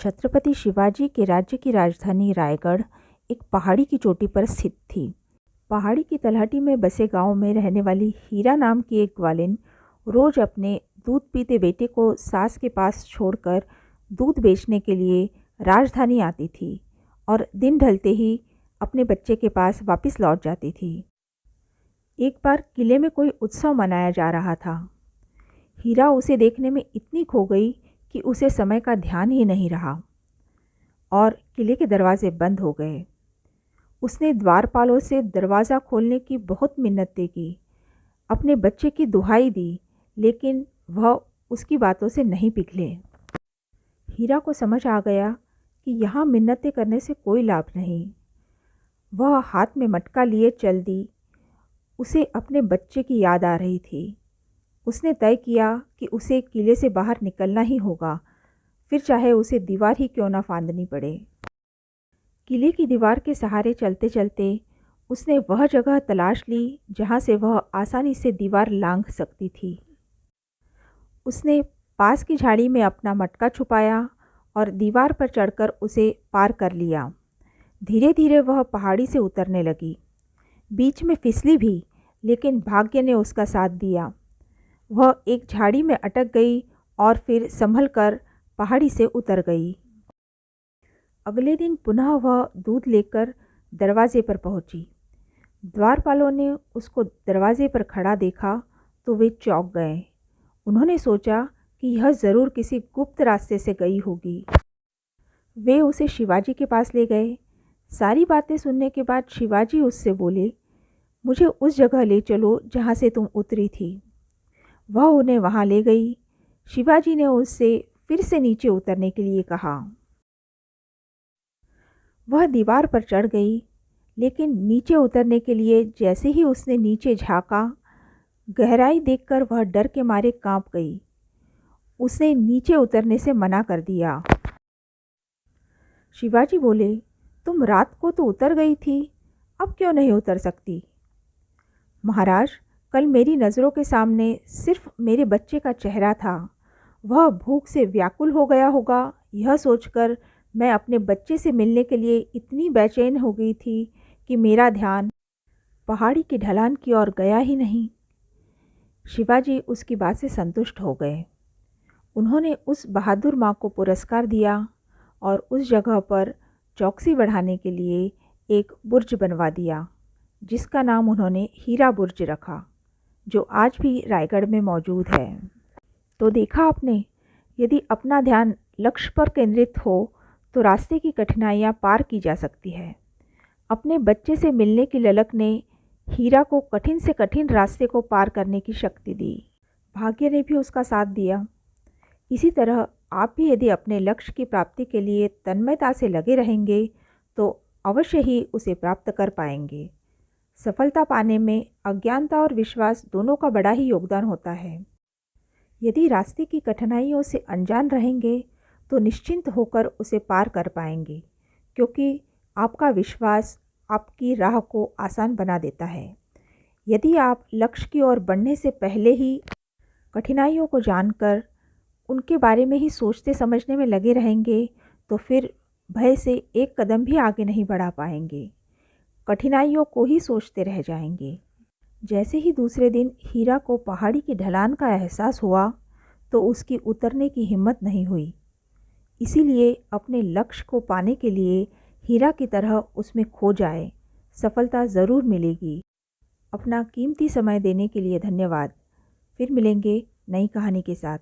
छत्रपति शिवाजी के राज्य की राजधानी रायगढ़ एक पहाड़ी की चोटी पर स्थित थी। पहाड़ी की तलहटी में बसे गांव में रहने वाली हीरा नाम की एक ग्वालिन रोज अपने दूध पीते बेटे को सास के पास छोड़कर दूध बेचने के लिए राजधानी आती थी और दिन ढलते ही अपने बच्चे के पास वापस लौट जाती थी। एक बार किले में कोई उत्सव मनाया जा रहा था। हीरा उसे देखने में इतनी खो गई कि उसे समय का ध्यान ही नहीं रहा और किले के दरवाजे बंद हो गए। उसने द्वारपालों से दरवाज़ा खोलने की बहुत मिन्नतें की, अपने बच्चे की दुहाई दी, लेकिन वह उसकी बातों से नहीं पिघले। हीरा को समझ आ गया कि यहाँ मिन्नतें करने से कोई लाभ नहीं। वह हाथ में मटका लिए चल दी। उसे अपने बच्चे की याद आ रही थी। उसने तय किया कि उसे किले से बाहर निकलना ही होगा, फिर चाहे उसे दीवार ही क्यों ना फांदनी पड़े। किले की दीवार के सहारे चलते चलते उसने वह जगह तलाश ली जहाँ से वह आसानी से दीवार लांघ सकती थी। उसने पास की झाड़ी में अपना मटका छुपाया और दीवार पर चढ़कर उसे पार कर लिया। धीरे धीरे वह पहाड़ी से उतरने लगी। बीच में फिसली भी, लेकिन भाग्य ने उसका साथ दिया। वह एक झाड़ी में अटक गई और फिर संभल कर पहाड़ी से उतर गई। अगले दिन पुनः वह दूध लेकर दरवाजे पर पहुंची। द्वारपालों ने उसको दरवाजे पर खड़ा देखा तो वे चौंक गए। उन्होंने सोचा कि यह ज़रूर किसी गुप्त रास्ते से गई होगी। वे उसे शिवाजी के पास ले गए। सारी बातें सुनने के बाद शिवाजी उससे बोले, मुझे उस जगह ले चलो जहाँ से तुम उतरी थी। वह उन्हें वहाँ ले गई। शिवाजी ने उससे फिर से नीचे उतरने के लिए कहा। वह दीवार पर चढ़ गई, लेकिन नीचे उतरने के लिए जैसे ही उसने नीचे झांका, गहराई देखकर वह डर के मारे कांप गई। उसने नीचे उतरने से मना कर दिया। शिवाजी बोले, तुम रात को तो उतर गई थी, अब क्यों नहीं उतर सकती? महाराज, कल मेरी नज़रों के सामने सिर्फ मेरे बच्चे का चेहरा था। वह भूख से व्याकुल हो गया होगा, यह सोचकर मैं अपने बच्चे से मिलने के लिए इतनी बेचैन हो गई थी कि मेरा ध्यान पहाड़ी की ढलान की ओर गया ही नहीं। शिवाजी उसकी बात से संतुष्ट हो गए। उन्होंने उस बहादुर माँ को पुरस्कार दिया और उस जगह पर चौकसी बढ़ाने के लिए एक बुर्ज बनवा दिया, जिसका नाम उन्होंने हीरा बुर्ज रखा, जो आज भी रायगढ़ में मौजूद है। तो देखा आपने, यदि अपना ध्यान लक्ष्य पर केंद्रित हो तो रास्ते की कठिनाइयाँ पार की जा सकती है। अपने बच्चे से मिलने की ललक ने हीरा को कठिन से कठिन रास्ते को पार करने की शक्ति दी। भाग्य ने भी उसका साथ दिया। इसी तरह आप भी यदि अपने लक्ष्य की प्राप्ति के लिए तन्मयता से लगे रहेंगे तो अवश्य ही उसे प्राप्त कर पाएंगे। सफलता पाने में अज्ञानता और विश्वास दोनों का बड़ा ही योगदान होता है। यदि रास्ते की कठिनाइयों से अनजान रहेंगे तो निश्चिंत होकर उसे पार कर पाएंगे, क्योंकि आपका विश्वास आपकी राह को आसान बना देता है। यदि आप लक्ष्य की ओर बढ़ने से पहले ही कठिनाइयों को जानकर उनके बारे में ही सोचते समझने में लगे रहेंगे तो फिर भय से एक कदम भी आगे नहीं बढ़ा पाएंगे, कठिनाइयों को ही सोचते रह जाएंगे। जैसे ही दूसरे दिन हीरा को पहाड़ी की ढलान का एहसास हुआ तो उसकी उतरने की हिम्मत नहीं हुई। इसीलिए अपने लक्ष्य को पाने के लिए हीरा की तरह उसमें खो जाए, सफलता ज़रूर मिलेगी। अपना कीमती समय देने के लिए धन्यवाद। फिर मिलेंगे नई कहानी के साथ।